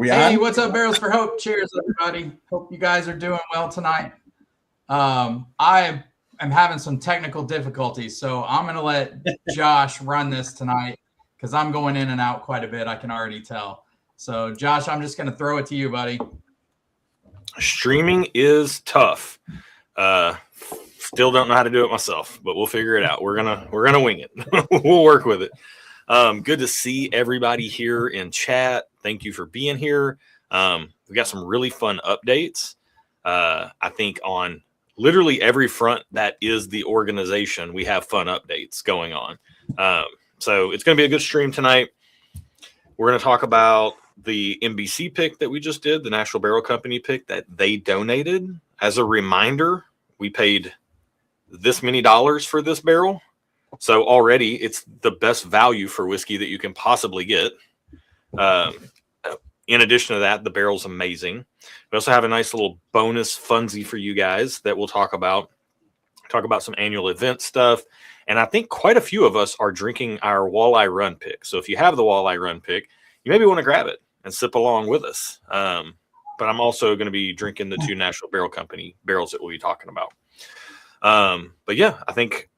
Hey, what's up, Barrels for Hope? Cheers, everybody. Hope you guys are doing well tonight. I am having some technical difficulties, so I'm going to let Josh run this tonight because I'm going in and out quite a bit. I can already tell. So, Josh, I'm just going to throw it to you, buddy. Streaming is tough. Still don't know how to do it myself, but we'll figure it out. We're gonna wing it. We'll work with it. Good to see everybody here in chat. Thank you for being here. We got some really fun updates. I think on literally every front that is the organization, we have fun updates going on. So it's going to be a good stream tonight. We're going to talk about the NBC pick that we just did, the National Barrel Company pick that they donated. As a reminder, we paid this many dollars for this barrel. So already it's the best value for whiskey that you can possibly get. In addition to that, the barrel's amazing. We also have a nice little bonus funsy for you guys that we'll talk about some annual event stuff. And I think quite a few of us are drinking our Walleye Run pick. So if you have the Walleye Run pick, you maybe want to grab it and sip along with us. But I'm also going to be drinking the two National Barrel Company barrels that we'll be talking about. But yeah, I think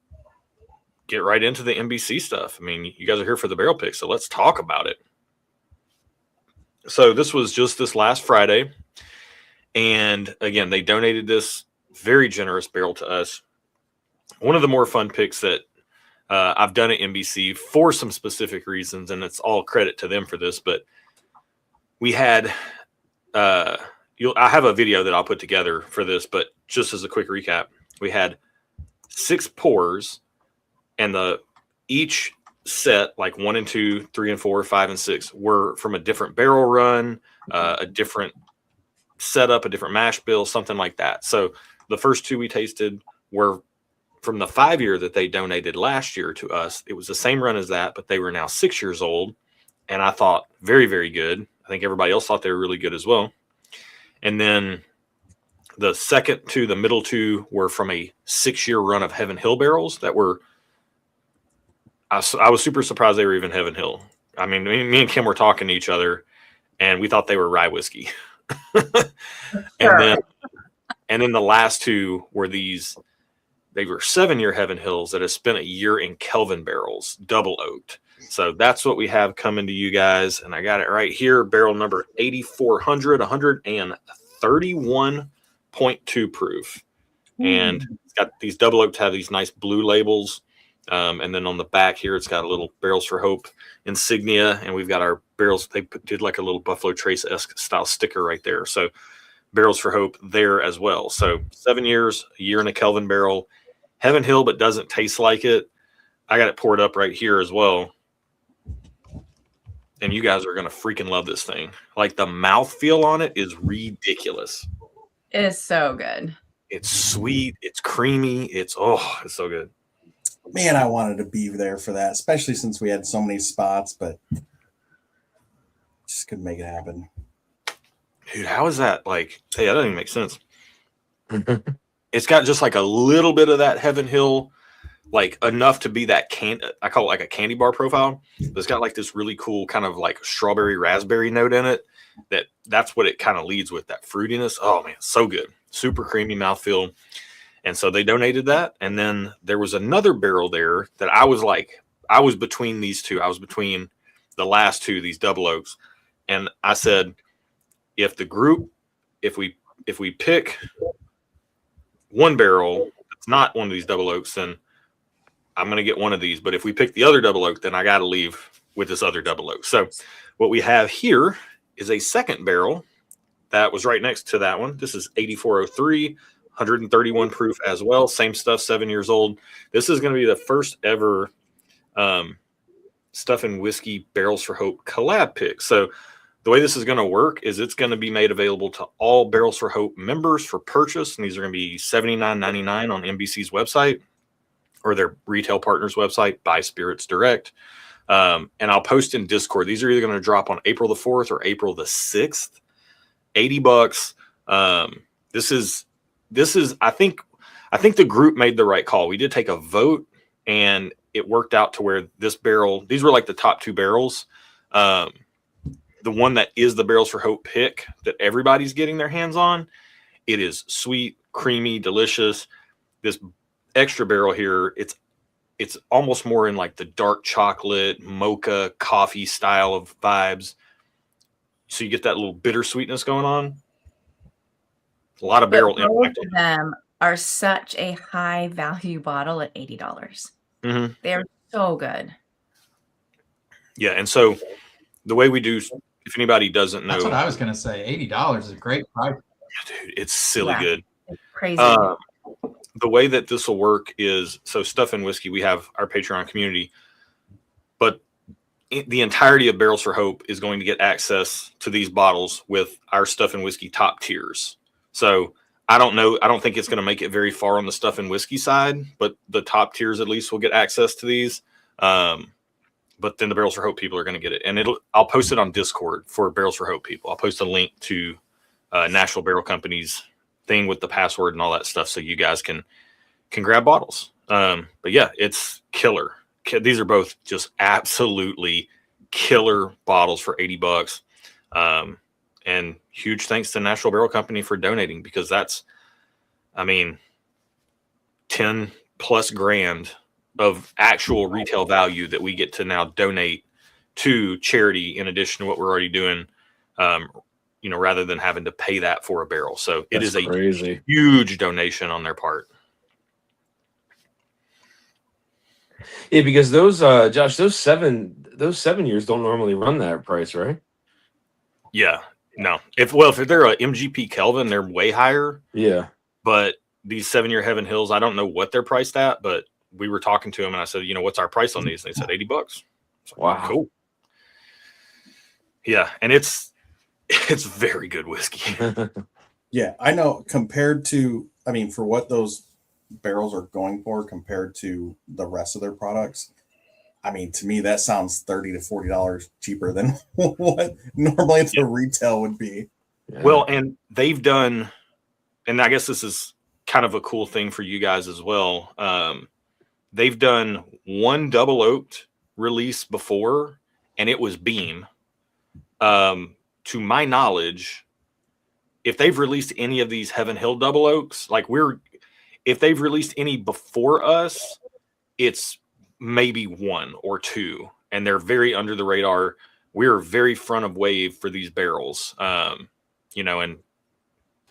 get right into the NBC stuff. I mean, you guys are here for the barrel pick, so let's talk about it. So this was just this last Friday. And again, they donated this very generous barrel to us. One of the more fun picks that I've done at NBC for some specific reasons, and it's all credit to them for this, but we had, I have a video that I'll put together for this, but just as a quick recap, we had 6 pours, and each set, like 1 and 2, 3 and 4, 5 and 6, were from a different barrel run, a different setup, a different mash bill, something like that. So the first 2 we tasted were from the 5-year that they donated last year to us. It was the same run as that, but they were now 6 years old. And I thought very, very good. I think everybody else thought they were really good as well. And then the second 2, the middle 2, were from a 6-year run of Heaven Hill barrels that were, I was super surprised they were even Heaven Hill. I mean, me and Kim were talking to each other, and we thought they were rye whiskey. And then the last 2 were these. They were 7-year Heaven Hills that have spent a year in Kelvin barrels, double oaked. So that's what we have coming to you guys. And I got it right here. Barrel number 8,400, 131.2 proof. And it's got these double oaked, have these nice blue labels. And then on the back here, it's got a little Barrels for Hope insignia. And we've got our barrels. They did like a little Buffalo Trace-esque style sticker right there. So Barrels for Hope there as well. So 7 years, a year in a Kelvin barrel. Heaven Hill, but doesn't taste like it. I got it poured up right here as well. And you guys are going to freaking love this thing. Like the mouthfeel on it is ridiculous. It is so good. It's sweet. It's creamy. It's so good. Man, I wanted to be there for that, especially since we had so many spots, but just couldn't make it happen. Dude, how is that? Like, hey, that doesn't even make sense. It's got just like a little bit of that Heaven Hill, like enough to be that I call it like a candy bar profile. But it's got like this really cool kind of like strawberry raspberry note in it. That's what it kind of leads with, that fruitiness. Oh man, so good. Super creamy mouthfeel. And so they donated that. And then there was another barrel there that I was between these 2. I was between the last 2, these double oaks. And I said, if we pick one barrel that's not one of these double oaks, then I'm going to get one of these. But if we pick the other double oak, then I got to leave with this other double oak. So what we have here is a second barrel that was right next to that one. This is 8403, 131 proof as well. Same stuff, 7 years old. This is going to be the first ever Stuff and Whiskey Barrels for Hope collab pick. So the way this is going to work is it's going to be made available to all Barrels for Hope members for purchase. And these are going to be $79.99 on NBC's website or their retail partner's website, Buy Spirits Direct. And I'll post in Discord. These are either going to drop on April the 4th or April the 6th. $80. This is, I think the group made the right call. We did take a vote, and it worked out to where this barrel, these were like the top 2 barrels. the one that is the Barrels for Hope pick that everybody's getting their hands on. It is sweet, creamy, delicious. This extra barrel here, it's almost more in like the dark chocolate, mocha, coffee style of vibes. So you get that little bitter sweetness going on. A lot of But barrel both impact. of them are such a high value bottle at $80. Mm-hmm. They're so good. Yeah, and so the way we do, if anybody doesn't know, That's what I was going to say. $80 is a great price. dude, it's silly Yeah. good. It's crazy. The way that this will work is, so Stuff and Whiskey, we have our Patreon community, but the entirety of Barrels for Hope is going to get access to these bottles with our Stuff and Whiskey top tiers. So I don't think it's going to make it very far on the Stuff and Whiskey side, but the top tiers at least will get access to these. But then the Barrels for Hope people are going to get it, and I'll post it on Discord for Barrels for Hope people. I'll post a link to Nashville Barrel Company's thing with the password and all that stuff, so you guys can grab bottles. But yeah, it's killer. These are both just absolutely killer bottles for $80. And huge thanks to Nashville Barrel Company for donating, because that's, I mean, 10 plus grand of actual retail value that we get to now donate to charity in addition to what we're already doing, rather than having to pay that for a barrel. So it is crazy. Huge donation on their part. Yeah, because those Josh, those seven years don't normally run that price, right? Yeah, no. If they're a MGP Kelvin, they're way higher. Yeah, but these 7-year Heaven Hills, I don't know what they're priced at, but we were talking to them and I said, what's our price on these? And they said $80. Wow, cool. Yeah, and it's very good whiskey. Yeah, I know. Compared to, for what those barrels are going for compared to the rest of their products, to me that sounds $30 to $40 cheaper than what normally the retail would be. Yeah. Well, and they've done, and I guess this is kind of a cool thing for you guys as well. They've done one double oaked release before, and it was Beam. To my knowledge, if they've released any of these Heaven Hill double oaks, if they've released any before us, it's maybe one or two, and they're very under the radar. We're very front of wave for these barrels, and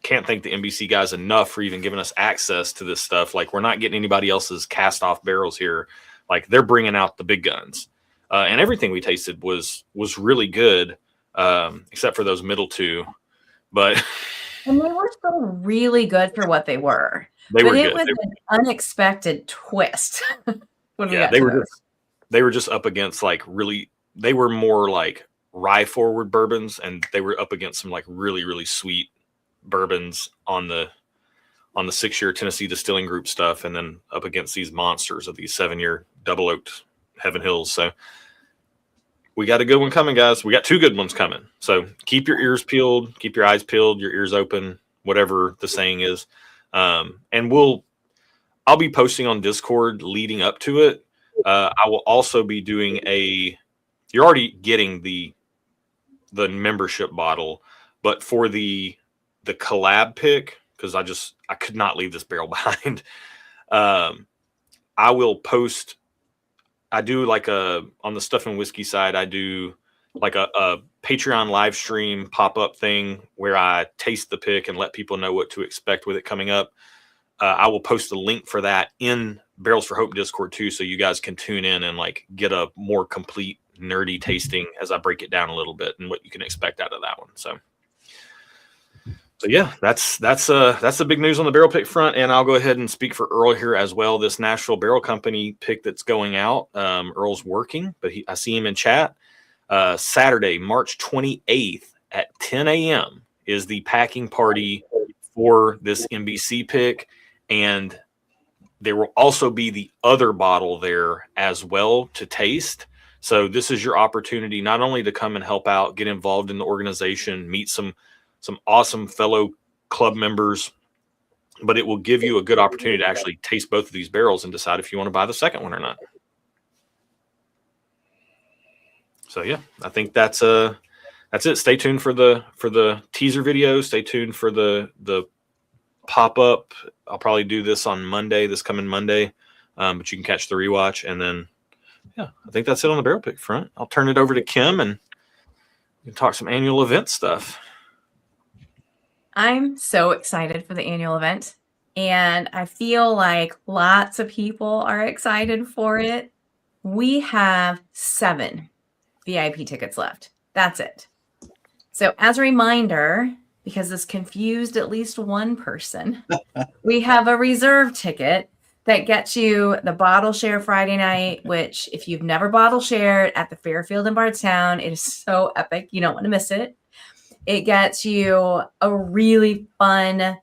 can't thank the NBC guys enough for even giving us access to this stuff. Like, we're not getting anybody else's cast off barrels here. Like, they're bringing out the big guns, and everything we tasted was really good, except for those middle two, but. And they were still really good for what they were. They were good. It was an unexpected twist. They were just up against they were more like rye forward bourbons, and they were up against some like really, really sweet bourbons on the 6-year Tennessee Distilling Group stuff, and then up against these monsters of these 7-year double oaked Heaven Hills. So we got a good one coming, guys. We got 2 good ones coming. So keep your ears peeled, keep your eyes peeled, your ears open, whatever the saying is. And I'll be posting on Discord leading up to it. I will also be doing you're already getting the membership bottle, but for the collab pick, because I could not leave this barrel behind. I will post. I do on the Stuff and Whiskey side, I do like a Patreon live stream pop-up thing where I taste the pick and let people know what to expect with it coming up. I will post a link for that in Barrels for Hope Discord too, so you guys can tune in and get a more complete nerdy tasting as I break it down a little bit and what you can expect out of that one. So yeah, that's the big news on the barrel pick front. And I'll go ahead and speak for Earl here as well. This Nashville Barrel Company pick that's going out. Earl's working, but I see him in chat. Saturday, March 28th at 10 a.m. is the packing party for this NBC pick. And there will also be the other bottle there as well to taste. So this is your opportunity not only to come and help out, get involved in the organization, meet some awesome fellow club members, but it will give you a good opportunity to actually taste both of these barrels and decide if you want to buy the second one or not. So yeah, I think that's that's it. Stay tuned for the teaser video. Stay tuned for the pop up. I'll probably do this on Monday, this coming Monday, but you can catch the rewatch. And then, yeah, I think that's it on the barrel pick front. I'll turn it over to Kim and we can talk some annual event stuff. I'm so excited for the annual event, and I feel like lots of people are excited for it. We have 7 VIP tickets left. That's it. So as a reminder, because this confused at least one person, we have a reserve ticket that gets you the bottle share Friday night, which if you've never bottle shared at the Fairfield in Bardstown, it is so epic. You don't want to miss it. It gets you a really fun,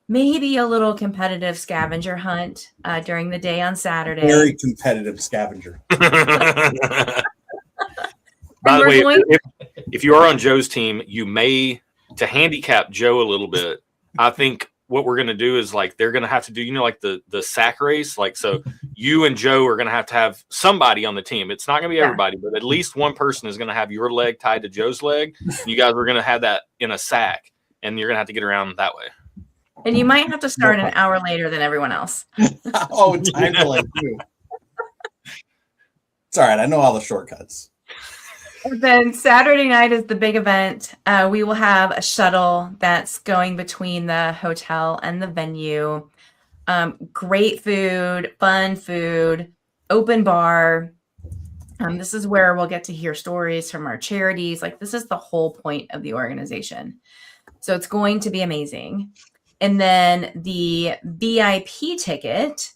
maybe a little competitive scavenger hunt during the day on Saturday. Very competitive scavenger. By the way, if you are on Joe's team, you may, to handicap Joe a little bit, I think what we're going to do is like they're going to have to do, like the sack race. Like, so you and Joe are going to have somebody on the team. It's not going to be everybody, but at least one person is going to have your leg tied to Joe's leg. You guys are going to have that in a sack, and you're going to have to get around that way. And you might have to start an hour later than everyone else. Oh, time delay too. It's all right. I know all the shortcuts. And then Saturday night is the big event. We will have a shuttle that's going between the hotel and the venue. Great food, fun food, open bar. This is where we'll get to hear stories from our charities. Like, this is the whole point of the organization. So it's going to be amazing. And then the VIP ticket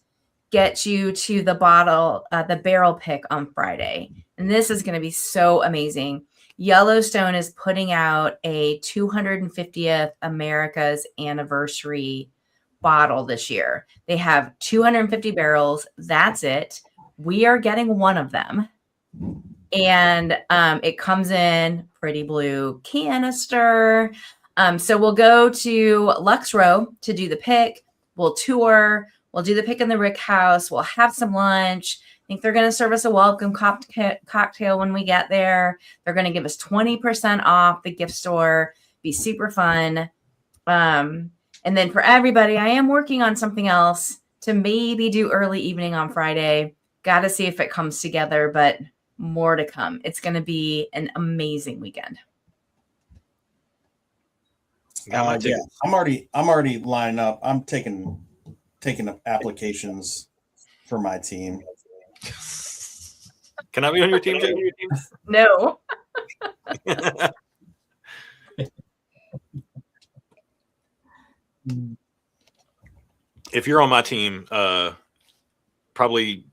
gets you to the barrel pick on Friday. And this is going to be so amazing. Yellowstone is putting out a 250th America's anniversary bottle this year. They have 250 barrels. That's it. We are getting one of them. And it comes in pretty blue canister. So we'll go to Lux Row to do the pick. We'll tour. We'll do the pick in the Rick House. We'll have some lunch. I think they're going to serve us a welcome cocktail when we get there. They're going to give us 20% off the gift store. Be super fun. And then for everybody, I am working on something else to maybe do early evening on Friday. Got to see if it comes together, but more to come. It's going to be an amazing weekend. Got my Yeah, I'm already lining up. I'm taking up applications for my team. Can I be on your team, Joe? No. If you're on my team, probably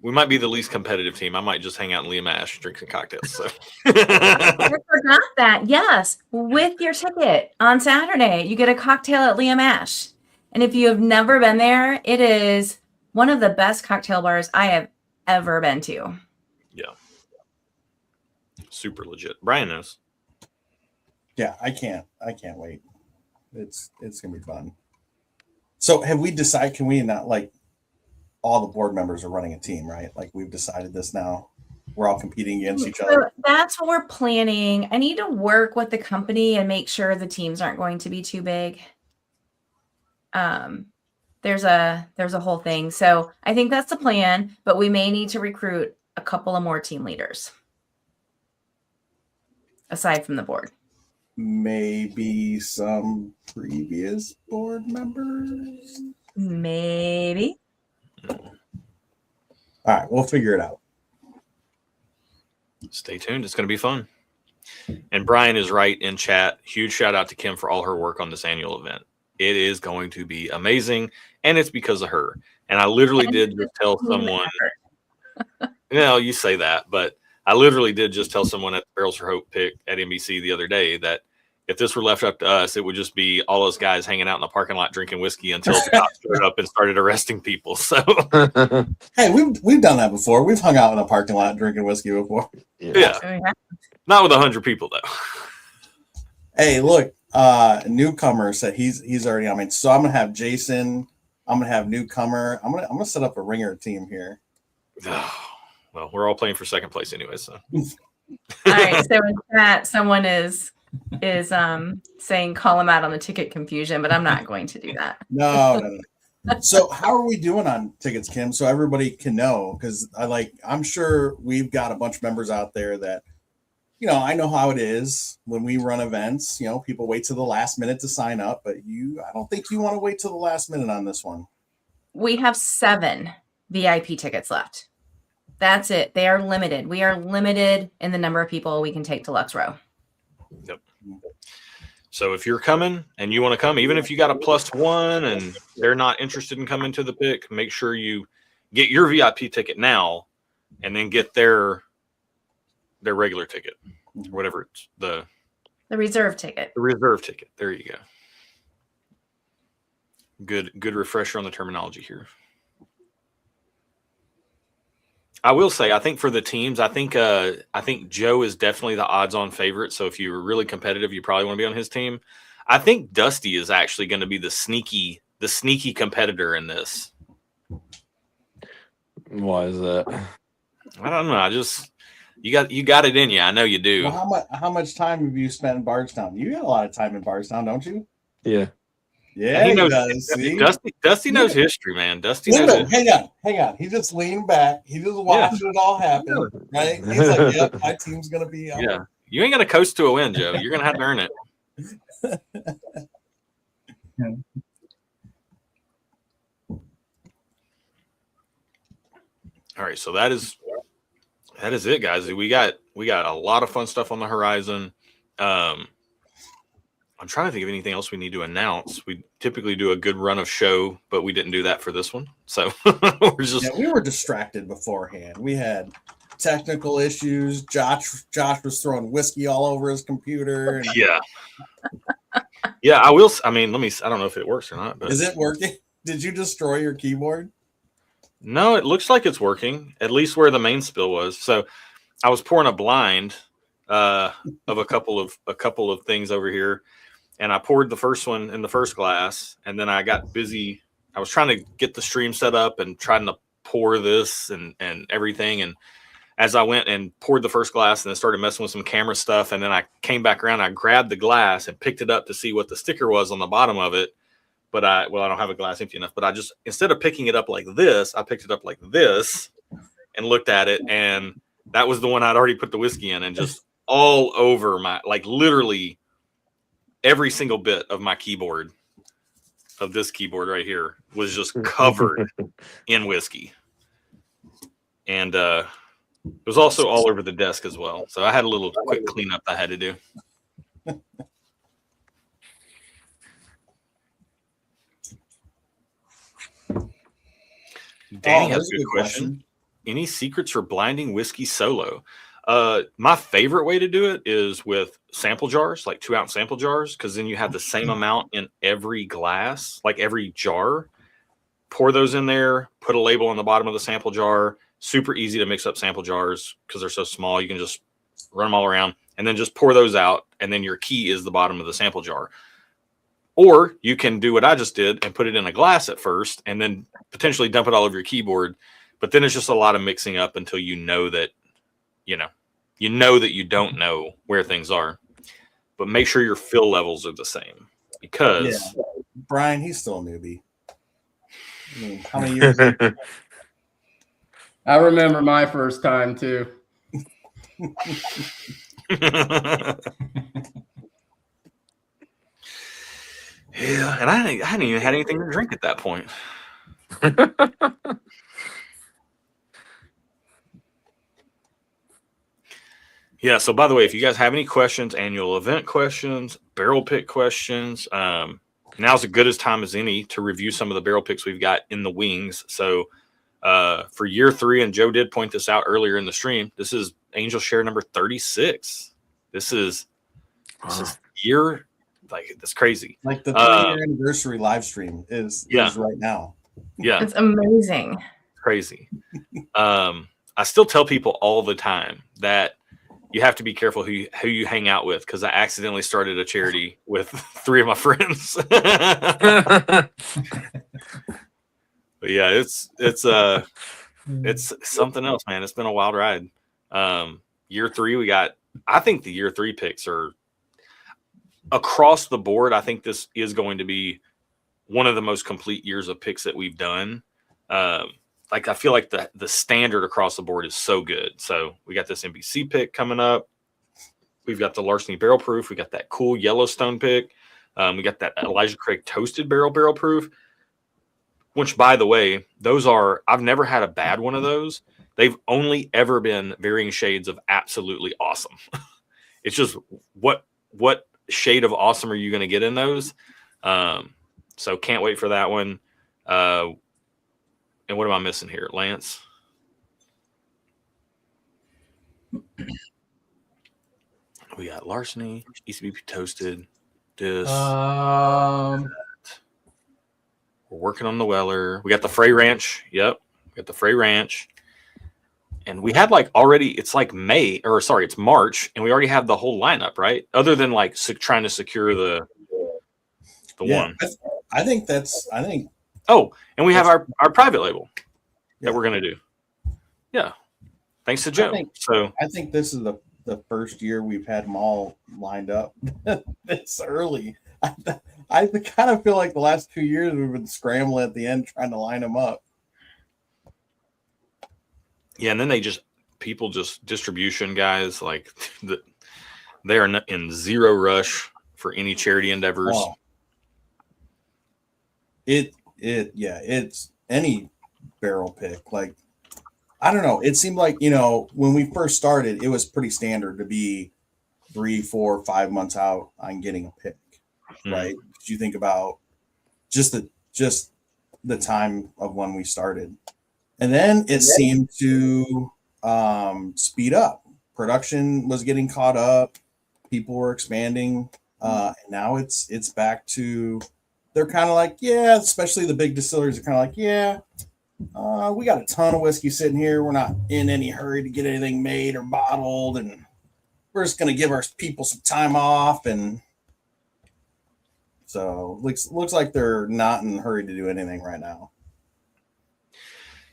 we might be the least competitive team. I might just hang out in Liam Ash, drink some cocktails. So I forgot that. Yes. With your ticket on Saturday, you get a cocktail at Liam Ash. And if you have never been there, it is one of the best cocktail bars I have ever been to. yeah, super legit. Brian knows. Yeah, I can't wait. It's gonna be fun. So have we decided? Can we not, like, all the board members are running a team, right? Like, we've decided this now. We're all competing against each other. So that's what we're planning. I need to work with the company and make sure the teams aren't going to be too big. There's a whole thing. So I think that's the plan, but we may need to recruit a couple of more team leaders aside from the board. Maybe some previous board members. Maybe. All right, we'll figure it out. Stay tuned. It's going to be fun. And Brian is right in chat. Huge shout out to Kim for all her work on this annual event. It is going to be amazing, and it's because of her. And I literally did just tell someone, you say that, but I literally did just tell someone at the Barrels for Hope pick at NBC the other day that if this were left up to us, it would just be all those guys hanging out in the parking lot drinking whiskey until the cops showed up and started arresting people. So, Hey, we've done that before. We've hung out in a parking lot drinking whiskey before. yeah. Not with 100 people though. Hey, look, newcomer said he's already on me. So I'm gonna have Jason. I'm gonna have newcomer. I'm gonna set up a ringer team here. Well, we're all playing for second place anyway, so All right. So in chat, someone is saying call him out on the ticket confusion, but I'm not going to do that. No. So how are we doing on tickets, Kim? So everybody can know, because I'm sure we've got a bunch of members out there that, I know how it is when we run events. People wait to the last minute to sign up, but I don't think you want to wait till the last minute on this one. We have 7 VIP tickets left. That's it. They are limited. We are limited in the number of people we can take to Lux Row. Yep. So if you're coming and you want to come, even if you got a +1 and they're not interested in coming to the pick, make sure you get your VIP ticket now and then get their regular ticket, or whatever it's the reserve ticket. The reserve ticket. There you go. Good refresher on the terminology here. I will say, I think for the teams, I think Joe is definitely the odds-on favorite. So if you're really competitive, you probably want to be on his team. I think Dusty is actually going to be the sneaky competitor in this. Why is that? I don't know. You got it in you. I know you do. Well, how much time have you spent in Bardstown? You got a lot of time in Bardstown, don't you? Yeah. Yeah, he knows. Does, see? Dusty knows history, man. Dusty knows. No, hang on. He just leaned back. He just watched it all happen, right? He's like, "Yep, my team's gonna be." Yeah, you ain't gonna coast to a win, Joe. You're gonna have to earn it. All right, so that is it, guys. We got a lot of fun stuff on the horizon. I'm trying to think of anything else we need to announce. We typically do a good run of show, but we didn't do that for this one. So we were distracted beforehand. We had technical issues. Josh was throwing whiskey all over his computer. And... Yeah. I will. I mean, I don't know if it works or not. But... Is it working? Did you destroy your keyboard? No, it looks like it's working. At least where the main spill was. So I was pouring a blind of a couple of things over here. And I poured the first one in the first glass, and then I got busy. I was trying to get the stream set up and trying to pour this and everything. And as I went and poured the first glass and then started messing with some camera stuff, and then I came back around, I grabbed the glass and picked it up to see what the sticker was on the bottom of it. But I don't have a glass empty enough. But I just, instead of picking it up like this, I picked it up like this and looked at it. And that was the one I'd already put the whiskey in, and just all over literally every single bit of my keyboard, of this keyboard right here, was just covered in whiskey. And it was also all over the desk as well. So I had a little quick cleanup I had to do. Danny has a good question. Any secrets for blinding whiskey solo? My favorite way to do it is with sample jars, like 2-ounce sample jars, because then you have the same amount in every glass, like every jar. Pour those in there, put a label on the bottom of the sample jar. Super easy to mix up sample jars because they're so small. You can just run them all around and then just pour those out. And then your key is the bottom of the sample jar. Or you can do what I just did and put it in a glass at first and then potentially dump it all over your keyboard. But then it's just a lot of mixing up until you know that you don't know where things are. But make sure your fill levels are the same, because Brian, he's still a newbie. I mean, how many years? I remember my first time too. Yeah, and I hadn't even had anything to drink at that point. Yeah, so by the way, if you guys have any questions, annual event questions, barrel pick questions, now's as good a time as any to review some of the barrel picks we've got in the wings. So for year 3, and Joe did point this out earlier in the stream, this is Angel Share number 36. This is year, that's crazy. Like the 3-year anniversary live stream is right now. Yeah. It's amazing. Crazy. I still tell people all the time that you have to be careful who you hang out with, because I accidentally started a charity with 3 of my friends. But yeah, it's something else, man. It's been a wild ride. year 3, I think the year 3 picks are across the board. I think this is going to be one of the most complete years of picks that we've done. Like I feel like the standard across the board is so good. So we got this NBC pick coming up. We've got the Larceny Barrel Proof. We got that cool Yellowstone pick. We got that Elijah Craig Toasted Barrel Proof, which, by the way, I've never had a bad one of those. They've only ever been varying shades of absolutely awesome. It's just what shade of awesome are you going to get in those? So can't wait for that one. And what am I missing here, Lance? We got Larceny, ECBP Toasted. This. We're working on the Weller. We got the Frey Ranch. Yep. We got the Frey Ranch. And we had it's March, and we already have the whole lineup, right? Other than trying to secure the one. I think. Oh, and we have our private label that we're going to do. Yeah. Thanks to Joe. I think this is the first year we've had them all lined up this early. I kind of feel like the last 2 years we've been scrambling at the end trying to line them up. Yeah, and then distribution guys, they are in zero rush for any charity endeavors. Oh. It's any barrel pick. I don't know. It seemed like, when we first started, it was pretty standard to be 3, 4, 5 months out on getting a pick, right? Because you think about just the time of when we started. And then it seemed to speed up. Production was getting caught up. People were expanding. And now it's back to, they're kind of like, yeah, especially the big distilleries are kind of like, yeah, we got a ton of whiskey sitting here. We're not in any hurry to get anything made or bottled. And we're just going to give our people some time off. And so looks like they're not in a hurry to do anything right now.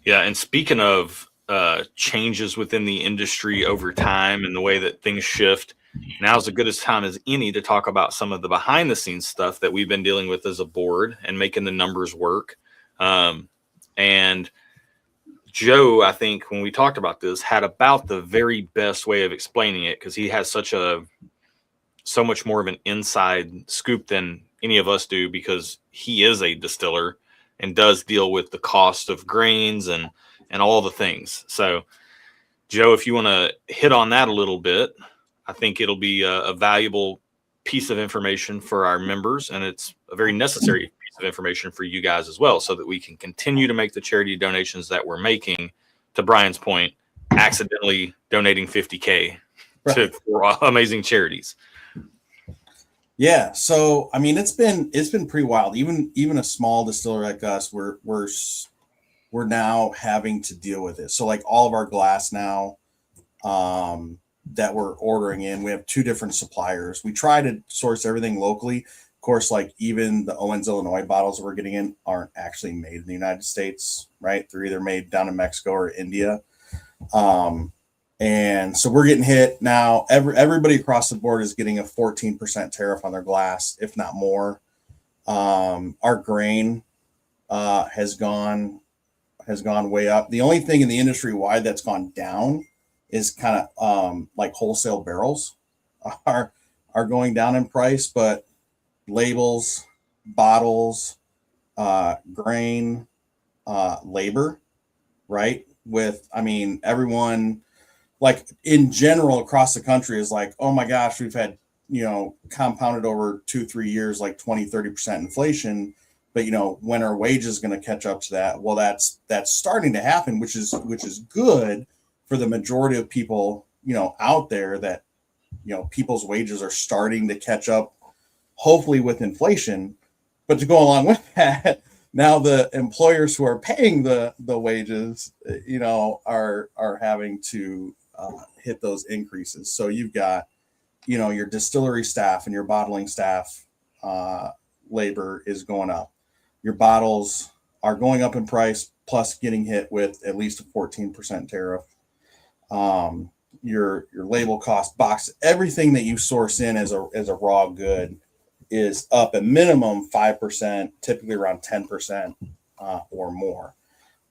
Yeah, and speaking of changes within the industry over time and the way that things shift, now's as good a time as any to talk about some of the behind-the-scenes stuff that we've been dealing with as a board and making the numbers work. And Joe, I think, when we talked about this, had about the very best way of explaining it because he has so much more of an inside scoop than any of us do because he is a distiller and does deal with the cost of grains and all the things. So, Joe, if you want to hit on that a little bit, I think it'll be a valuable piece of information for our members, and it's a very necessary piece of information for you guys as well, so that we can continue to make the charity donations that we're making. To Brian's point, accidentally donating $50K to amazing charities. Yeah, so I mean, it's been pretty wild. Even a small distiller like us, we're now having to deal with it. So all of our glass now, that we're ordering in, we have 2 different suppliers. We try to source everything locally. Of course, even the Owens, Illinois bottles that we're getting in aren't actually made in the United States, right? They're either made down in Mexico or India. And so we're getting hit now. Everybody across the board is getting a 14% tariff on their glass, if not more. Our grain has gone way up. The only thing in the industry wide that's gone down is kind of wholesale barrels are going down in price, but labels, bottles, grain, labor, right? Everyone, in general across the country is oh my gosh, we've had, compounded over 2-3 years, 20-30% inflation. But when are wages going to catch up to that? Well, that's starting to happen, which is good for the majority of people, out there, that, people's wages are starting to catch up, hopefully with inflation. But to go along with that, now the employers who are paying the wages, are having to hit those increases. So you've got, your distillery staff and your bottling staff, labor is going up. Your bottles are going up in price, plus getting hit with at least a 14% tariff. your label cost, box, everything that you source in as a raw good is up a minimum 5%, typically around 10% or more.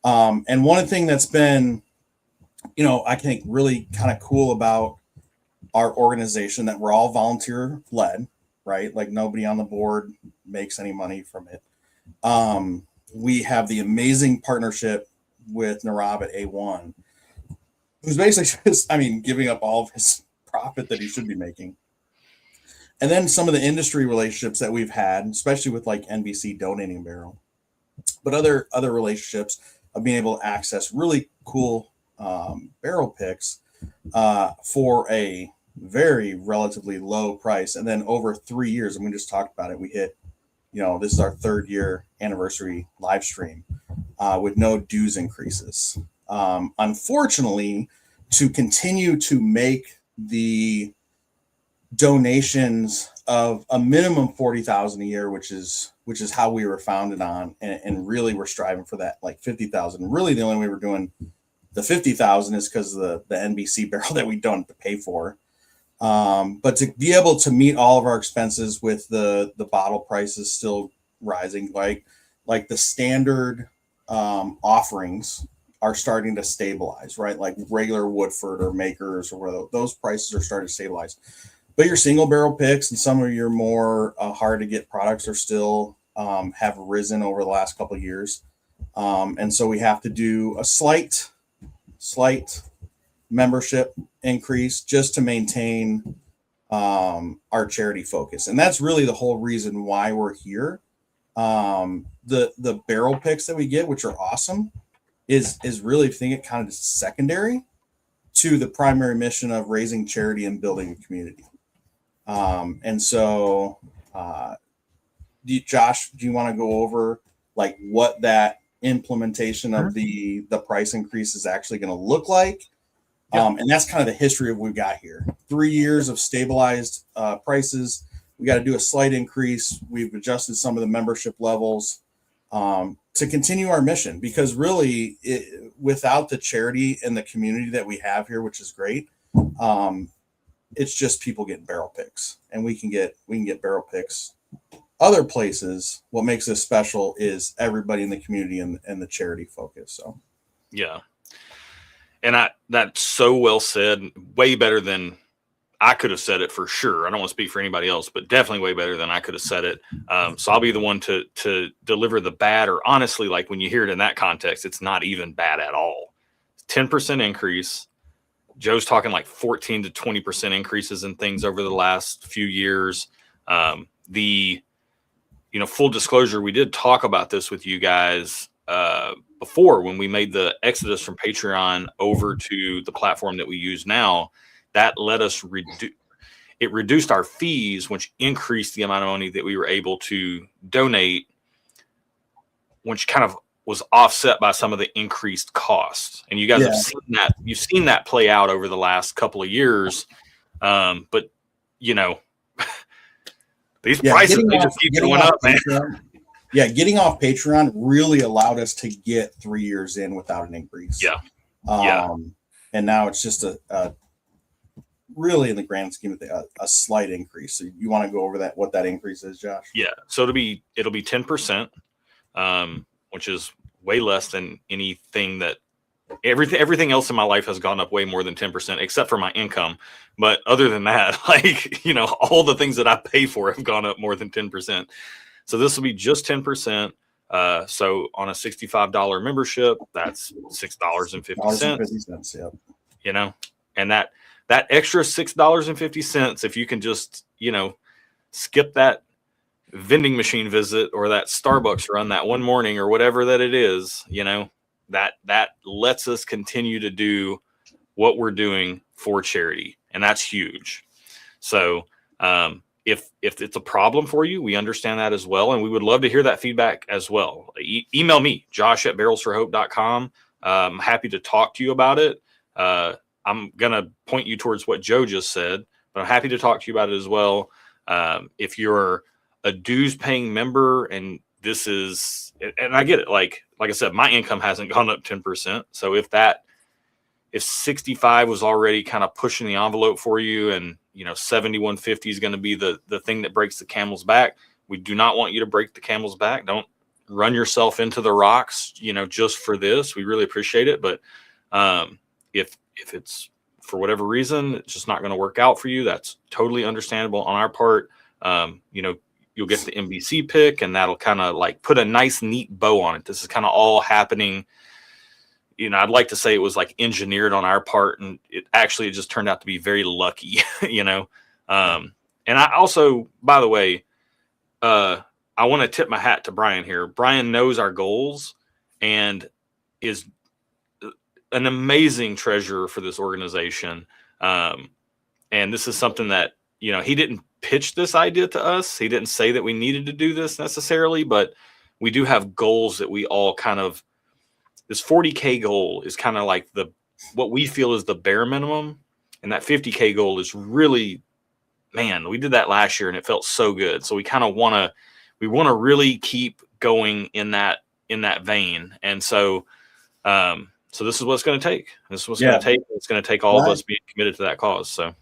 And one thing that's been, I think really kind of cool about our organization, that we're all volunteer led, right? Like nobody on the board makes any money from it. We have the amazing partnership with Narab at A1, who's basically just, giving up all of his profit that he should be making. And then some of the industry relationships that we've had, especially with like NBC donating barrel, but other relationships of being able to access really cool barrel picks for a very relatively low price. And then over 3 years, and we just talked about it, we hit, this is our 3rd year anniversary live stream with no dues increases. Unfortunately, to continue to make the donations of a minimum 40,000 a year, which is how we were founded on, and really we're striving for that like 50,000. Really, the only way we're doing the 50,000 is because of the NBC barrel that we don't have to pay for. But to be able to meet all of our expenses with the bottle prices still rising, like the standard offerings are starting to stabilize, right? Like regular Woodford or Makers or where those prices are starting to stabilize. But your single barrel picks and some of your more hard to get products are still have risen over the last couple of years. And so we have to do a slight membership increase just to maintain our charity focus. And that's really the whole reason why we're here. The barrel picks that we get, which are awesome, is really, if you think it, kind of secondary to the primary mission of raising charity and building a community. And so, Josh, do you want to go over like what that implementation of the price increase is actually going to look like? Yeah. And that's kind of the history of what we've got here. 3 years of stabilized prices. We got to do a slight increase. We've adjusted some of the membership levels to continue our mission, because really without the charity and the community that we have here, which is great, it's just people getting barrel picks, and we can get barrel picks other places. What makes this special is everybody in the community and the charity focus. So, yeah. And that's so well said, way better than I could have said it for sure. I don't want to speak for anybody else, but definitely way better than I could have said it. So I'll be the one to deliver the bad, or honestly, like when you hear it in that context, it's not even bad at all. 10% increase. Joe's talking like 14 to 20% increases in things over the last few years. Full disclosure, we did talk about this with you guys before when we made the exodus from Patreon over to the platform that we use now. That let us reduced our fees, which increased the amount of money that we were able to donate, which kind of was offset by some of the increased costs. And you guys have seen that. You've seen that play out over the last couple of years. But these prices, they just keep going up, man. Getting off Patreon really allowed us to get 3 years in without an increase. And now it's just a really, in the grand scheme of things, a slight increase. So you want to go over what that increase is, Josh? Yeah. So it'll be 10%, which is way less than anything that everything else in my life has gone up way more than 10%, except for my income. But other than that, all the things that I pay for have gone up more than 10%. So this will be just 10%. So on a $65 membership, that's $6.50. Yep. And that extra $6.50, if you can just, skip that vending machine visit or that Starbucks run that one morning or whatever that it is, that lets us continue to do what we're doing for charity. And that's huge. So, if it's a problem for you, we understand that as well. And we would love to hear that feedback as well. Email me, josh@barrelsforhope.com. I'm happy to talk to you about it. I'm going to point you towards what Joe just said, but I'm happy to talk to you about it as well. If you're a dues paying member and this is, and I get it. Like I said, my income hasn't gone up 10%. So if that if 65 was already kind of pushing the envelope for you, and 7150 is going to be the thing that breaks the camel's back, we do not want you to break the camel's back. Don't run yourself into the rocks, just for this. We really appreciate it. But if it's for whatever reason, it's just not going to work out for you, that's totally understandable on our part. You'll get the NBC pick, and that'll kind of like put a nice, neat bow on it. This is kind of all happening. I'd like to say it was like engineered on our part, and it just turned out to be very lucky, And I also, by the way, I want to tip my hat to Brian here. Brian knows our goals and is an amazing treasurer for this organization. And this is something that, he didn't pitch this idea to us. He didn't say that we needed to do this necessarily, but we do have goals that we all kind of, this 40K goal is kind of like what we feel is the bare minimum. And that 50K goal is really, man, we did that last year and it felt so good. So we kind of want to really keep going in that vein. And so this is what it's going to take. This is what's going to take. It's going to take all of us being committed to that cause. So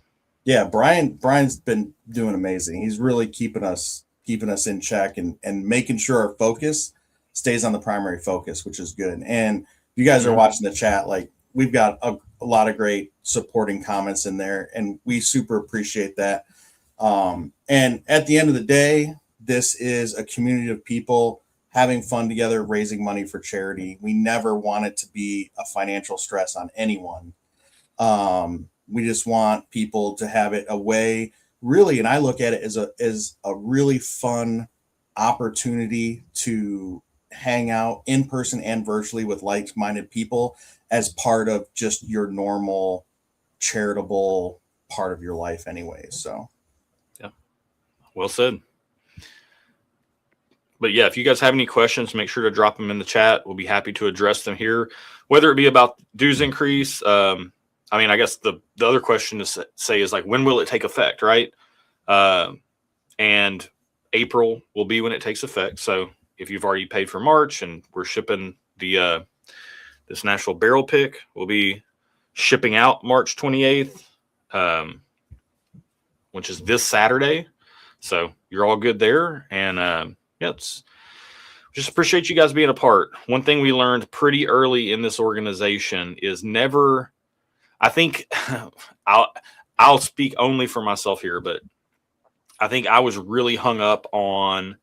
yeah, Brian's been doing amazing. He's really keeping us in check and making sure our focus stays on the primary focus, which is good. And if you guys are watching the chat, like, we've got a lot of great supporting comments in there, and we super appreciate that. And at the end of the day, this is a community of people having fun together, raising money for charity. We never want it to be a financial stress on anyone. We just want people to have it a way, really, and I look at it as a really fun opportunity to hang out in person and virtually with like-minded people as part of just your normal charitable part of your life anyway. So yeah, well said. But yeah, if you guys have any questions, make sure to drop them in the chat. We'll be happy to address them here, whether it be about dues increase. I guess the other question to say is, like, when will it take effect, right? And April will be when it takes effect. So if you've already paid for March, and we're shipping this National Barrel Pick, we'll be shipping out March 28th, which is this Saturday. So you're all good there. And just appreciate you guys being a part. One thing we learned pretty early in this organization is never, I think I'll speak only for myself here, but I think I was really hung up on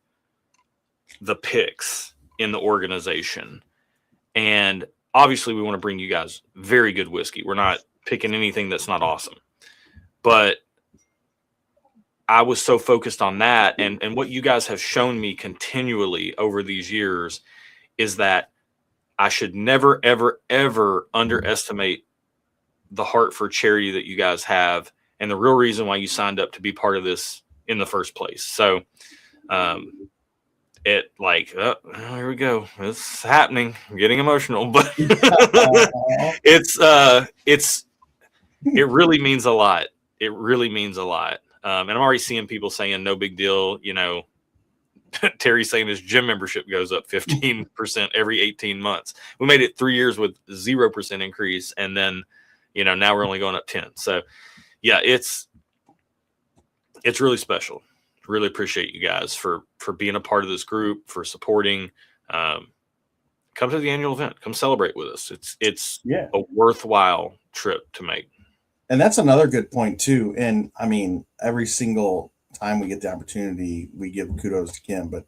the picks in the organization. And obviously we want to bring you guys very good whiskey. We're not picking anything that's not awesome, but I was so focused on that. And what you guys have shown me continually over these years is that I should never, ever, ever underestimate the heart for charity that you guys have, and the real reason why you signed up to be part of this in the first place. So, here we go. It's happening. I'm getting emotional, but it really means a lot. It really means a lot. And I'm already seeing people saying no big deal. Terry's saying his gym membership goes up 15% every 18 months. We made it 3 years with 0% increase. And then, now we're only going up 10. So yeah, it's really special. Really appreciate you guys for being a part of this group, for supporting. Come to the annual event. Come celebrate with us. It's a worthwhile trip to make. And that's another good point too. And I mean, every single time we get the opportunity, we give kudos to Kim, but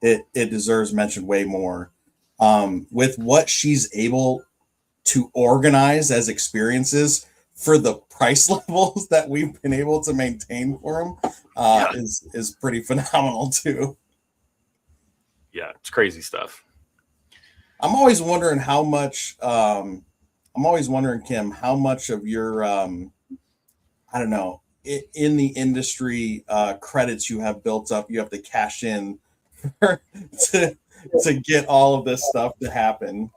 it deserves mention way more. With what she's able to organize as experiences for the price levels that we've been able to maintain for them, is pretty phenomenal too. Yeah, it's crazy stuff. I'm always wondering how much, Kim, how much of your, I don't know, in the industry credits you have built up, you have to cash in to get all of this stuff to happen.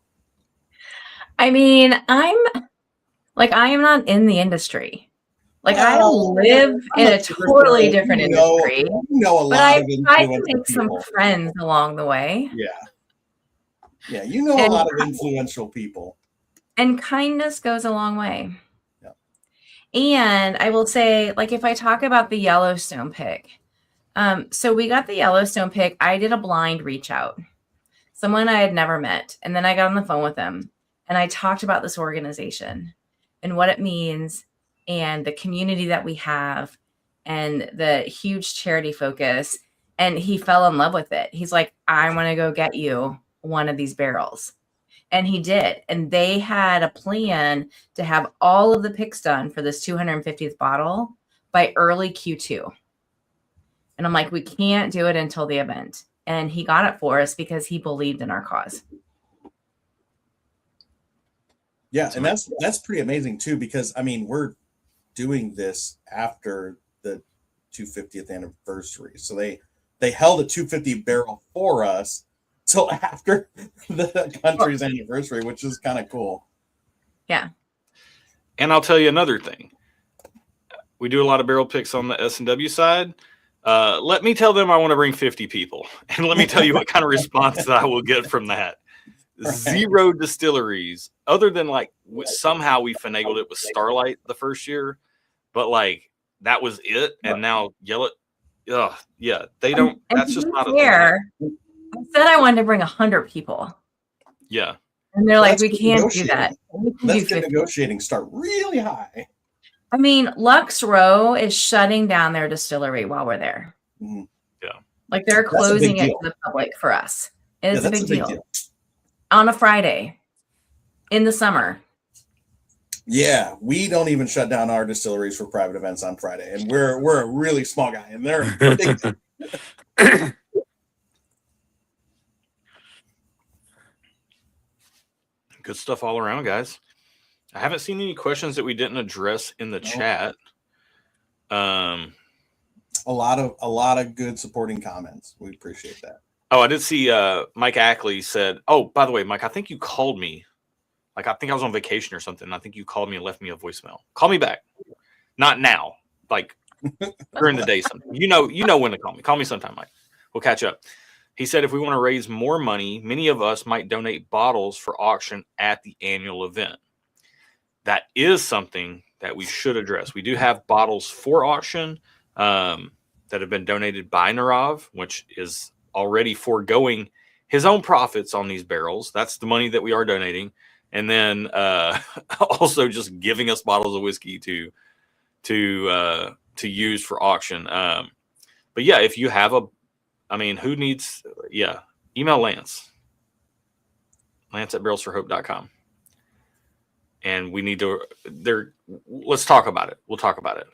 I mean, I am not in the industry. I live in a totally different industry. But I've tried to make some friends along the way. Yeah, a lot of influential people. And kindness goes a long way. Yeah. And I will say, like, if I talk about the Yellowstone pick, so we got the Yellowstone pick. I did a blind reach out, someone I had never met. And then I got on the phone with him and I talked about this organization and what it means and the community that we have and the huge charity focus. And he fell in love with it. He's like, I want to go get you one of these barrels. And he did. And they had a plan to have all of the picks done for this 250th bottle by early Q2. And I'm like, we can't do it until the event. And he got it for us because he believed in our cause. Yeah, and that's pretty amazing too, because I mean, we're doing this after the 250th anniversary. So they held a 250 barrel for us till after the country's anniversary, which is kind of cool. Yeah. And I'll tell you another thing. We do a lot of barrel picks on the S&W side. Let me tell them I want to bring 50 people. And let me tell you what kind of response that I will get from that. Right. 0 distilleries, other than like somehow we finagled it with Starlight the first year. But like that was it. And now yeah, they don't. And that's just not fair. I said I wanted to bring 100 people. Yeah. And they're like, Let's we get can't do that. We can Let's do get 50. negotiating start really high. I mean, Lux Row is shutting down their distillery while we're there. Mhm. Yeah. Like they're That's a big closing it deal. to the public for us. It is Yeah, a that's big deal. On a Friday in the summer. Yeah, we don't even shut down our distilleries for private events on Friday, and we're a really small guy, and they're big. Good stuff all around, guys. I haven't seen any questions that we didn't address in the chat. a lot of good supporting comments. We appreciate that. Oh, I did see Mike Ackley said, oh, by the way, Mike, I think you called me. Like, I think I was on vacation or something. I think you called me and left me a voicemail. Call me back. Not now. Like, during the day. You know when to call me. Call me sometime, Mike. We'll catch up. He said, if we want to raise more money, many of us might donate bottles for auction at the annual event. That is something that we should address. We do have bottles for auction that have been donated by Narav, which is already foregoing his own profits on these barrels. That's the money that we are donating. And then also just giving us bottles of whiskey to use for auction. But yeah, if you have who needs, email Lance at barrelsforhope.com. And we need to, let's talk about it. We'll talk about it.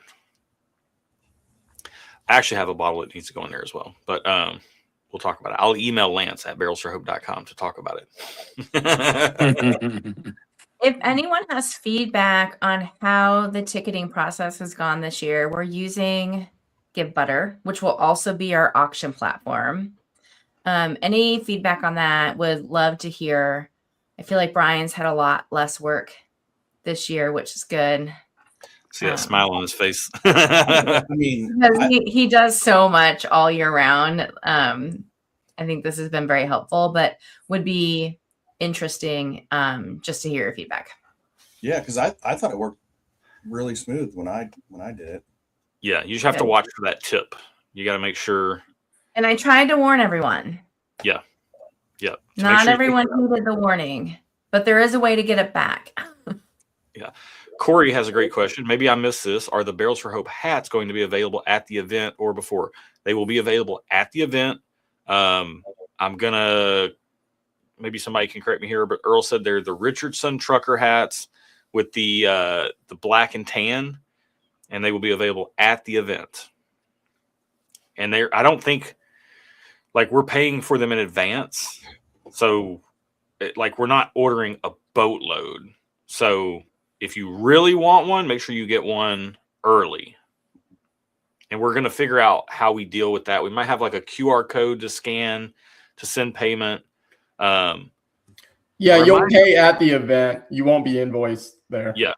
I actually have a bottle that needs to go in there as well, but we'll talk about it. I'll email Lance at barrelsforhope.com to talk about it. If anyone has feedback on how the ticketing process has gone this year, we're using Give Butter, which will also be our auction platform. Any feedback on that, would love to hear. I feel like Brian's had a lot less work this year, which is good. See that smile on his face. I mean, Because he does so much all year round. I think this has been very helpful, but would be interesting just to hear your feedback. yeah, because I thought it worked really smooth when I did it. Yeah, you just have to watch for that tip. You got to make sure. And I tried to warn everyone. Yeah. So Not everyone heeded the warning, but there is a way to get it back. Yeah. Corey has a great question. Maybe I missed this. Are the Barrels for Hope hats going to be available at the event or before? They will be available at the event. I'm going to, maybe somebody can correct me here, but Earl said they're the Richardson trucker hats with the black and tan, and they will be available at the event. And I don't think, like, we're paying for them in advance. So, we're not ordering a boatload. So, if you really want one, make sure you get one early. And we're going to figure out how we deal with that. We might have like a QR code to scan to send payment. You'll pay at the event. You won't be invoiced there. Yeah.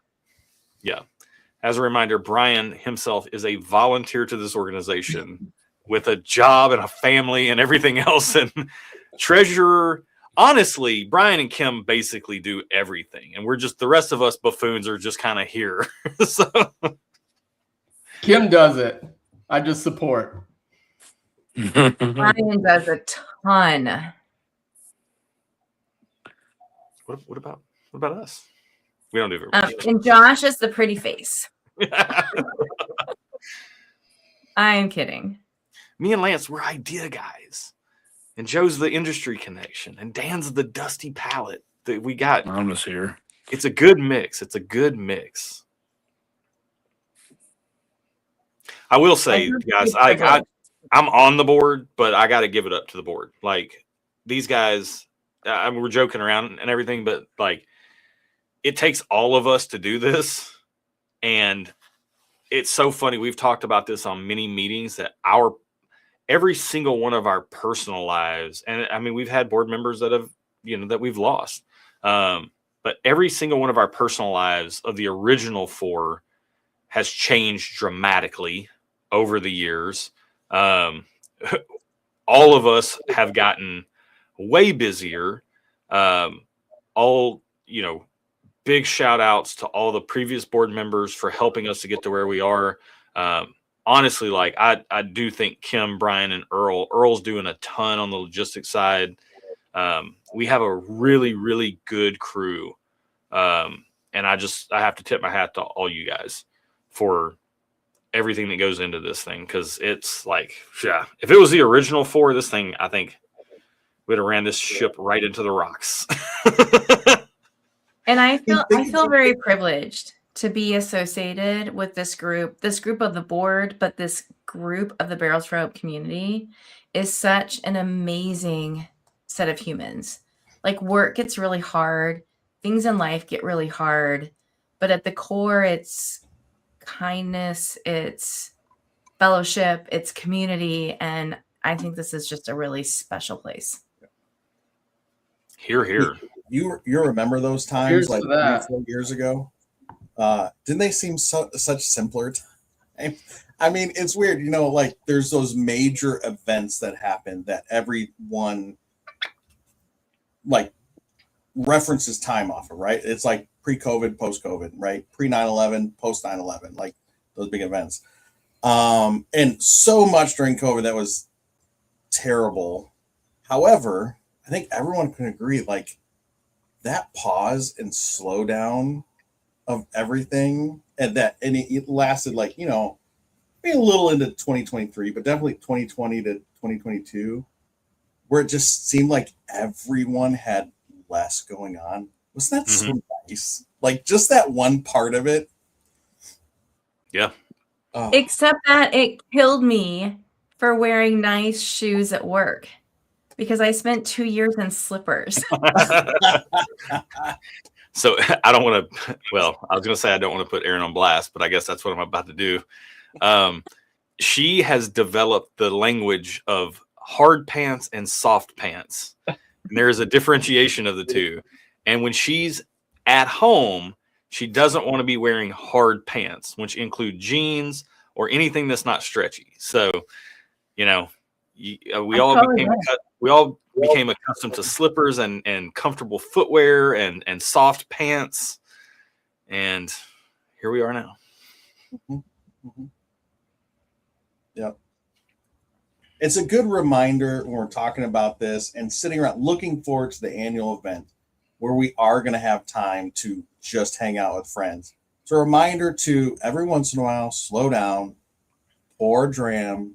As a reminder, Brian himself is a volunteer to this organization with a job and a family and everything else, and treasurer, honestly, Brian and Kim basically do everything, and we're just the rest of us buffoons are just kind of here. So Kim does it. I just support. Brian does a ton. what about us? We don't do very much. And Josh is the pretty face. I am kidding. Me and Lance, we're idea guys, and Joe's the industry connection, and Dan's the dusty palate that we got. I'm just here. It's a good mix. It's a good mix. I will say, guys, I'm on the board, but I got to give it up to the board. Like these guys, I mean, we're joking around and everything, but like it takes all of us to do this. And it's so funny. We've talked about this on many meetings that every single one of our personal lives, and I mean, we've had board members that have, that we've lost. But every single one of our personal lives of the original 4 has changed dramatically over the years. All of us have gotten way busier. Big shout outs to all the previous board members for helping us to get to where we are. Honestly, like I do think Kim, Brian, and Earl's doing a ton on the logistics side. We have a really, really good crew. And I have to tip my hat to all you guys for everything that goes into this thing. Cause it's like, yeah, if it was the original 4, this thing, I think we'd have ran this ship right into the rocks. And I feel very privileged to be associated with this group of the board, but this group of the Barrels for Hope community is such an amazing set of humans. Like work gets really hard. Things in life get really hard, but at the core, it's kindness, it's fellowship, it's community. And I think this is just a really special place. Here, here. You remember those times Here's like to that. 3 or 4 years ago? Didn't they seem such simpler times? I mean, it's weird, like there's those major events that happen that everyone like references time off of, right? It's like pre-COVID, post-COVID, right? Pre 9/11, post 9/11, like those big events. And so much during COVID that was terrible. However, I think everyone can agree, like that pause and slow down of everything, and it lasted like, maybe a little into 2023, but definitely 2020 to 2022, where it just seemed like everyone had less going on. Wasn't that so nice? Like just that one part of it. Yeah. Except that it killed me for wearing nice shoes at work because I spent 2 years in slippers. So I don't want to, I was going to say I don't want to put Erin on blast, but I guess that's what I'm about to do. She has developed the language of hard pants and soft pants. And there's a differentiation of the two. And when she's at home, she doesn't want to be wearing hard pants, which include jeans or anything that's not stretchy. So, we all became accustomed to slippers and comfortable footwear and soft pants. And here we are now. Mm-hmm. Yep. It's a good reminder when we're talking about this and sitting around looking forward to the annual event where we are going to have time to just hang out with friends. It's a reminder to every once in a while, slow down, pour a dram,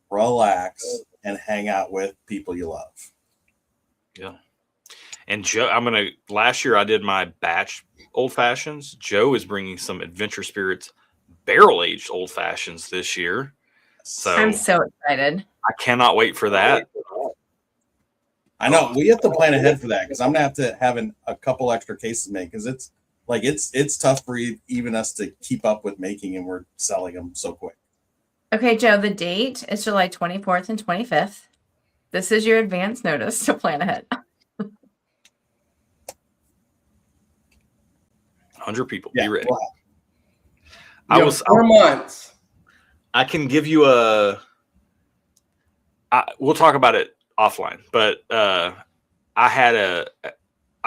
relax, and hang out with people you love. Yeah. And Joe, last year I did my batch old fashions. Joe is bringing some Adventure Spirits barrel aged old fashions this year. So I'm so excited. I cannot wait for that. I know we have to plan ahead for that because I'm gonna have to have a couple extra cases made because it's tough for even us to keep up with making, and we're selling them so quick. Okay, Joe, the date is July 24th and 25th. This is your advance notice to plan ahead. 100 people. Yeah, Be ready. You have 4 months. I can give you we'll talk about it offline, but I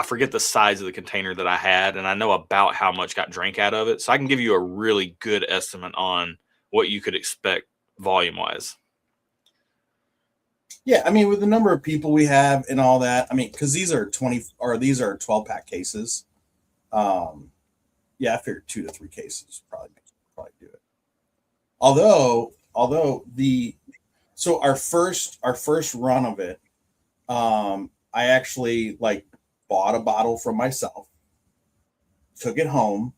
forget the size of the container that I had, and I know about how much got drank out of it. So I can give you a really good estimate on what you could expect volume wise. Yeah, I mean, with the number of people we have and all that, I mean, because these are 12-pack cases. Yeah, I figured 2 to 3 cases probably do it. Although our first run of it, I actually like bought a bottle from myself, took it home,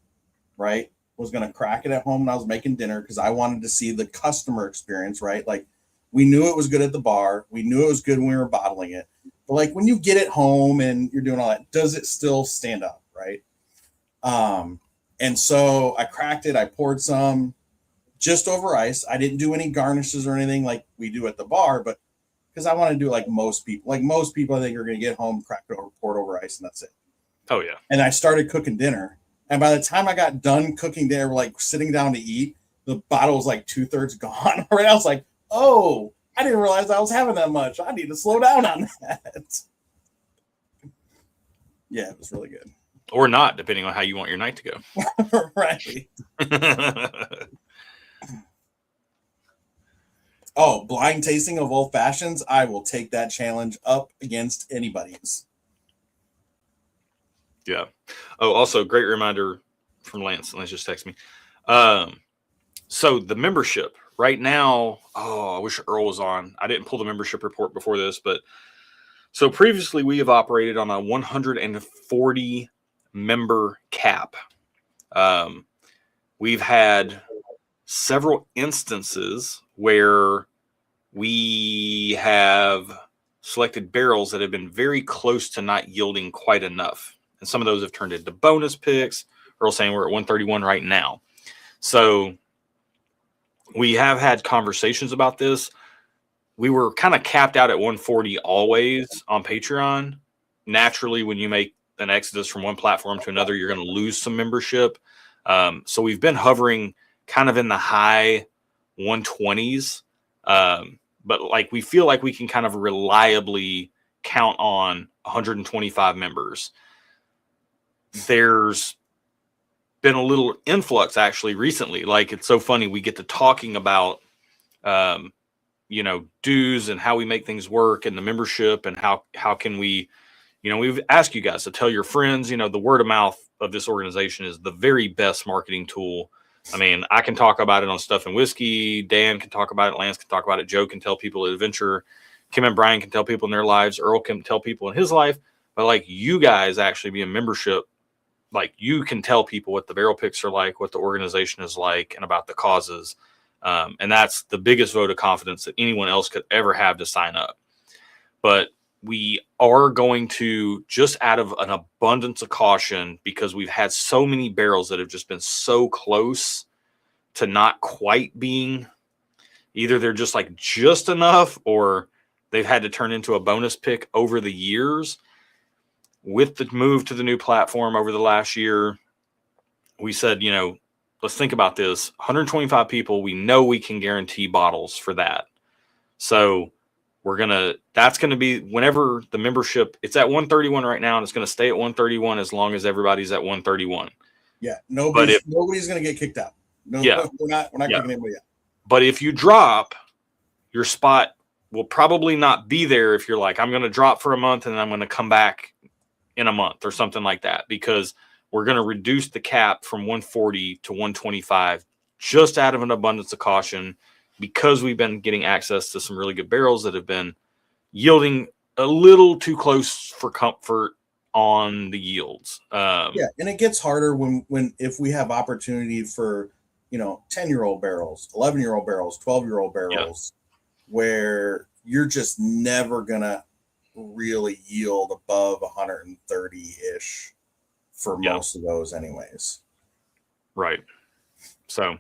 right? Was gonna crack it at home when I was making dinner because I wanted to see the customer experience, right? Like, we knew it was good at the bar, we knew it was good when we were bottling it, but like when you get it home and you're doing all that, does it still stand up, right? And so I cracked it, I poured some just over ice. I didn't do any garnishes or anything like we do at the bar, but because I want to do like most people. Like most people, I think are going to get home, crack it over, pour it over ice, and that's it. Oh yeah. And I started cooking dinner. And by the time I got done cooking dinner, like sitting down to eat, the bottle was like 2/3 gone. Right? I was like, oh, I didn't realize I was having that much. I need to slow down on that. Yeah, it was really good. Or not, depending on how you want your night to go. Right. Oh, blind tasting of old fashions. I will take that challenge up against anybody's. Yeah. Oh, also great reminder from Lance. Lance just texted me. So the membership right now, I wish Earl was on. I didn't pull the membership report before this, but so previously we have operated on a 140 member cap. We've had several instances where we have selected barrels that have been very close to not yielding quite enough. And some of those have turned into bonus picks. Earl's saying we're at 131 right now. So we have had conversations about this. We were kind of capped out at 140 always on Patreon. Naturally, when you make an exodus from one platform to another, you're going to lose some membership. So we've been hovering kind of in the high 120s. But like we feel like we can kind of reliably count on 125 members. There's been a little influx actually recently. Like, it's so funny. We get to talking about, dues and how we make things work and the membership and how can we, we've asked you guys to tell your friends, the word of mouth of this organization is the very best marketing tool. I mean, I can talk about it on Stuff and Whiskey. Dan can talk about it. Lance can talk about it. Joe can tell people at Adventure. Kim and Brian can tell people in their lives. Earl can tell people in his life. But like, you guys actually be a membership. Like, you can tell people what the barrel picks are like, what the organization is like, and about the causes. And that's the biggest vote of confidence that anyone else could ever have to sign up. But we are going to, just out of an abundance of caution, because we've had so many barrels that have just been so close to not quite being, either they're just like just enough or they've had to turn into a bonus pick over the years. With the move to the new platform over the last year, we said, let's think about this. 125 people, we know we can guarantee bottles for that. So that's going to be whenever the membership, it's at 131 right now, and it's going to stay at 131 as long as everybody's at 131. Yeah. Nobody's going to get kicked out. No, yeah. We're not kicking anybody out. But if you drop, your spot will probably not be there if you're like, I'm going to drop for a month and then I'm going to come back in a month or something like that, because we're going to reduce the cap from 140 to 125 just out of an abundance of caution, because we've been getting access to some really good barrels that have been yielding a little too close for comfort on the yields. Yeah. And it gets harder if we have opportunity for, 10-year-old barrels, 11-year-old barrels, 12-year-old barrels, where you're just never going to really yield above 130-ish for most of those anyways. Right. So,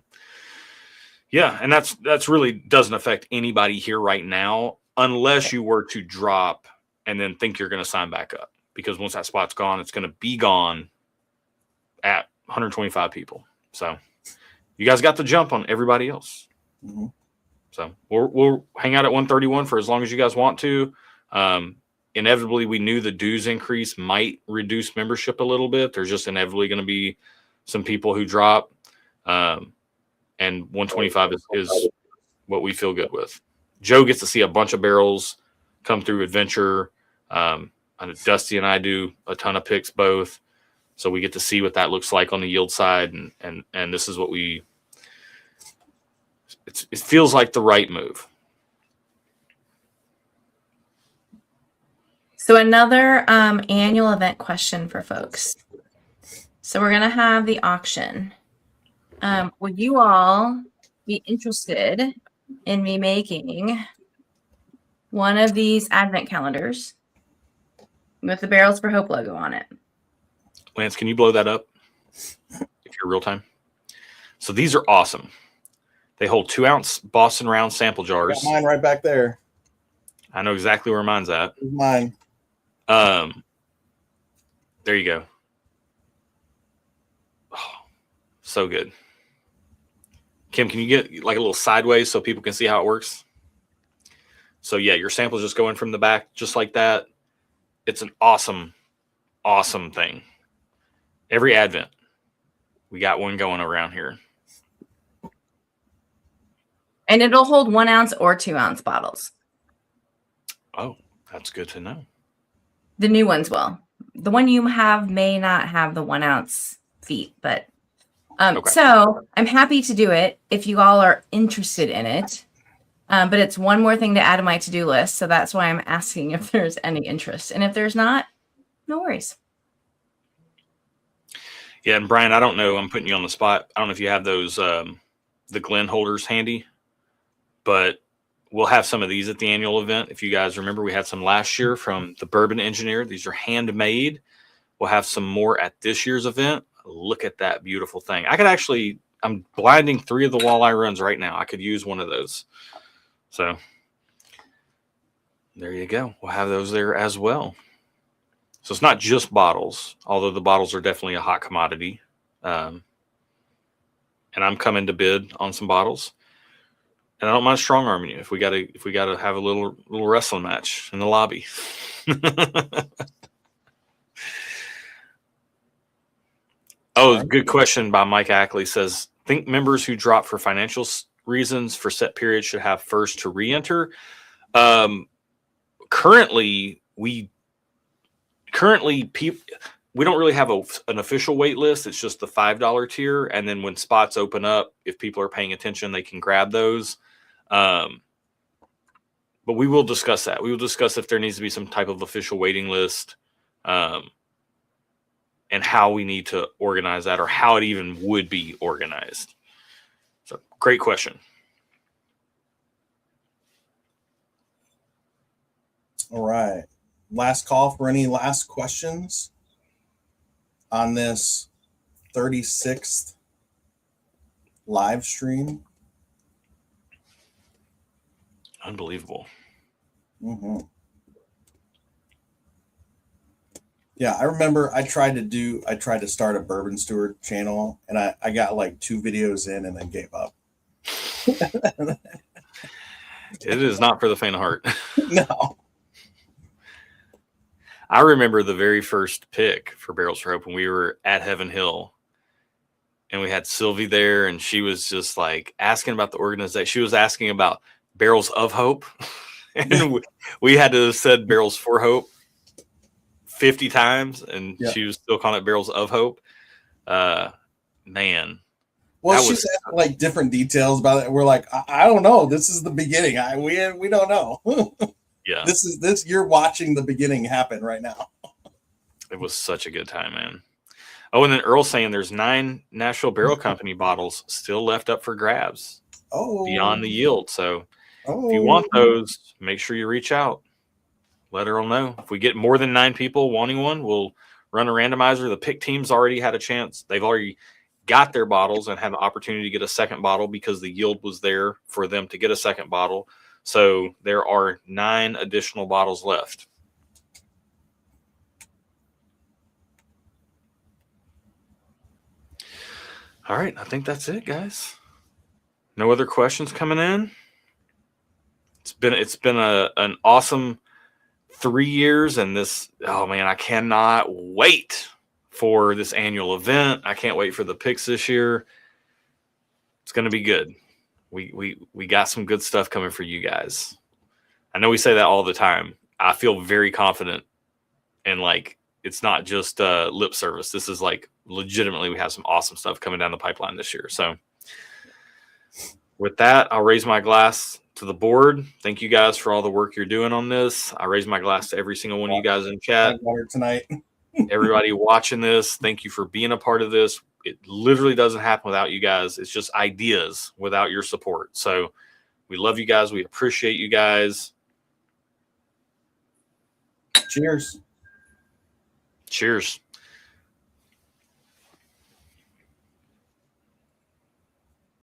yeah, and that's really doesn't affect anybody here right now, unless you were to drop and then think you're going to sign back up, because once that spot's gone, it's going to be gone at 125 people. So you guys got the jump on everybody else. Mm-hmm. So we'll hang out at 131 for as long as you guys want to. inevitably we knew the dues increase might reduce membership a little bit. There's just inevitably going to be some people who drop. And 125 is what we feel good with. Joe gets to see a bunch of barrels come through Adventure. I know Dusty and I do a ton of picks both. So we get to see what that looks like on the yield side. And this is what it feels like the right move. So another annual event question for folks. So we're going to have the auction. Would you all be interested in me making one of these advent calendars with the Barrels for Hope logo on it? Lance, can you blow that up if you're real time? So these are awesome. They hold 2-ounce Boston Round sample jars. Got mine right back there. I know exactly where mine's at. Mine. There you go. Oh, so good. Kim, can you get like a little sideways so people can see how it works? So yeah, your samples just go in from the back just like that. It's an awesome, awesome thing. Every Advent, we got one going around here. And it'll hold 1 ounce or 2 ounce bottles. Oh, that's good to know. The new ones will. The one you have may not have the 1 ounce feet, but Okay. So I'm happy to do it if you all are interested in it. But it's one more thing to add to my to-do list. So that's why I'm asking if there's any interest. And if there's not, no worries. Yeah, and Brian, I don't know. I'm putting you on the spot. I don't know if you have those the Glen holders handy, but we'll have some of these at the annual event. If you guys remember, we had some last year from the Bourbon Engineer. These are handmade. We'll have some more at this year's event. Look at that beautiful thing. I'm blinding 3 of the walleye runs right now. I could use one of those. So there you go. We'll have those there as well. So it's not just bottles, although the bottles are definitely a hot commodity. And I'm coming to bid on some bottles. And I don't mind strong arming you if we gotta have a little wrestling match in the lobby. Oh, good question by Mike Ackley. Says, think members who drop for financial reasons for set periods should have first to re-enter. Currently, we don't really have an official wait list. It's just the $5 tier. And then when spots open up, if people are paying attention, they can grab those. But we will discuss that. We will discuss if there needs to be some type of official waiting list. And how we need to organize that, or how it even would be organized. So, great question. All right. Last call for any last questions on this 36th live stream. Unbelievable. Mm-hmm. Yeah, I remember I tried to start a Bourbon Steward channel, and I got like 2 videos in and then gave up. It is not for the faint of heart. No. I remember the very first pick for Barrels for Hope when we were at Heaven Hill, and we had Sylvie there, and she was just like asking about the organization. She was asking about Barrels of Hope, and we had to have said Barrels for Hope 50 times, and she was still calling it Barrels of Hope. Man. Well, she's had like different details about it. We're like, I don't know. This is the beginning. We don't know. Yeah. This you're watching the beginning happen right now. It was such a good time, man. Oh, and then Earl's saying there's 9 Nashville Barrel Company bottles still left up for grabs. Beyond the yield. So if you want those, make sure you reach out. Let Earl know. If we get more than 9 people wanting one, we'll run a randomizer. The pick team's already had a chance. They've already got their bottles and had an opportunity to get a second bottle because the yield was there for them to get a second bottle. So there are 9 additional bottles left. All right. I think that's it, guys. No other questions coming in. It's been an awesome 3 years, and this, oh man, I cannot wait for this annual event. I can't wait for the picks this year. It's going to be good. We got some good stuff coming for you guys. I know we say that all the time. I feel very confident, and like it's not just lip service. This is like legitimately we have some awesome stuff coming down the pipeline this year. So with that, I'll raise my glass to the board. Thank you guys for all the work you're doing on this. I raise my glass to every single one of you guys in chat. Water tonight. Everybody watching this, thank you for being a part of this. It literally doesn't happen without you guys. It's just ideas without your support. So we love you guys. We appreciate you guys. Cheers. Cheers.